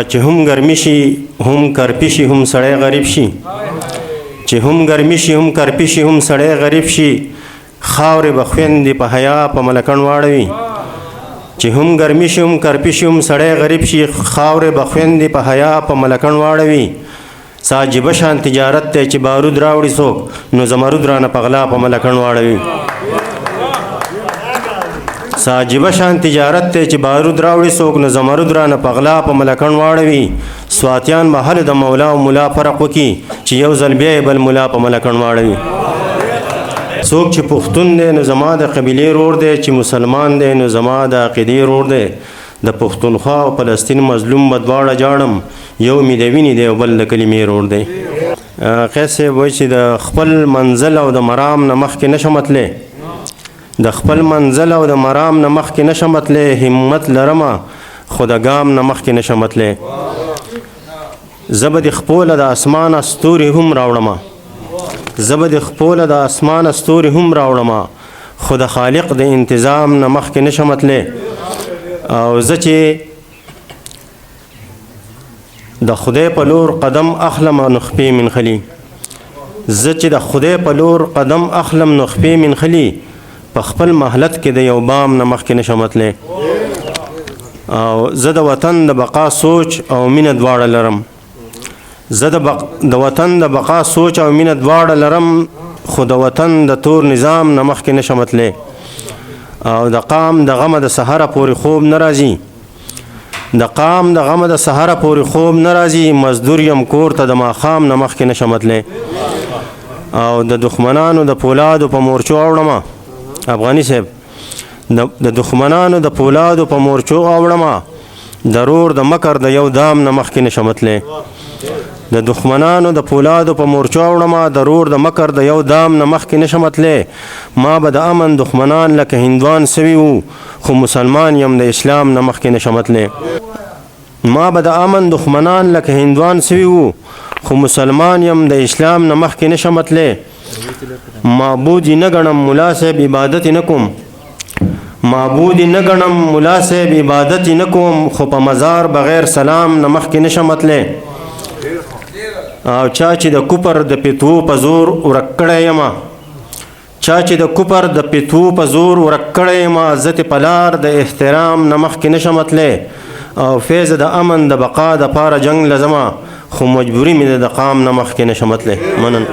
چې هم ګرمي شي هم کرپي شي هم سړی غریب شي، چې هم ګرمي شي هم کرپي شي هم سړی غریب شي، خاورې به خویندې په حیا په ملکڼ واړوي. چې هم ګرمي شي هم کرپي شي هم سړی غریب شي، خاورې به خویندې په حیا په ملکڼ واړوي. سا عجیبه شان تجارت دی چې بارود راوړي څوک نو زمرود رانه په غلا په ملکڼ واړوي. سا عجیبه شان تجارت دی چې بارود راوړي څوک نو زمرود رانه په غلا په ملکڼ واړوي. سواتیان به هله د مولا او ملا فرق وکړي چې یو ځل بیا یې بل ملا په ملکڼ واړوي. څوک چې پښتون دی نو زما د قبیلې رور دی، چې مسلمان دی نو زما د عقیدې رور دی. د پښتونخوا او فلسطین مظلوم به دواړه جاړم، یو مې د وینې دی او بل د کلمې رور دی. قیس صاحب وایي چې د خپل منزل او د مرام نه مخکې نشم تللی، د خپل منزل او د مرام نه مخکې نشم تللی، همت لرمه خو د ګام نه مخکې نشم تللی. زه به د خپله د اسمانه ستوري هم راوړمه، زه به د خپله د اسمانه ستوري هم راوړمه، خو د خالق د انتظام نه مخکې نشم تللی. او زه چې د خدای په لور قدم اخلم نو خپې من خلی، زه چې د خدای په لور قدم اخلم نو خپې من خلی، په خپل مهلت کې د یو بام نه مخکې نشم تللی. او زه د وطن د بقا سوچ او مینه دواړه لرم، زه د وطن د بقا سوچ او مینه دواړه لرم، خو د وطن د تور نظام نه مخکې نشم تللی. او د قام د غمه د سحره پورې خوب نه راځي، د قام د غمه د سحره پورې خوب نه راځي، مزدور یم کور ته د ماښام نه مخکې نشم تللی. او د دښمنانو د پولادو په مورچو اوړمه، افغاني صاحب د دښمنانو د پولادو په مورچو اوړمه، ضرور د مکر د یو دام نه مخکې نشم تللی. د دښمنانو د پولادو په مورچو اوړمه، ضرور د مکر د یو دام نه مخکې نشم تللی. ما به د امن دښمنان لکه هندوان سوي وو، خو مسلمان یم د اسلام نه مخکې نشم تللی. ما به د امن دښمنان لکه هندوان سوي وو، خو مسلمان یم د اسلام نه مخکې نشم تللی. معبود یې نه ګڼم ملا صاحب عبادت یې نه کوم، معبود یې نه ګڼم ملا صاحب عبادت یې نه کوم، خو په مزار بغیر سلام نه مخکې نشم تللی. او چا چې د کوپر د پیتو په زور ورک کړی یمه، چا چې د کوپر د پیتو په زور ورک کړی یمه، زه تې په لار د احترام نه مخکې نشم تللی. او فیض د امن د بقا د پاره جنگ لزمه، خو مجبوري مې د قام نه مخکې نشم تللی. مننه.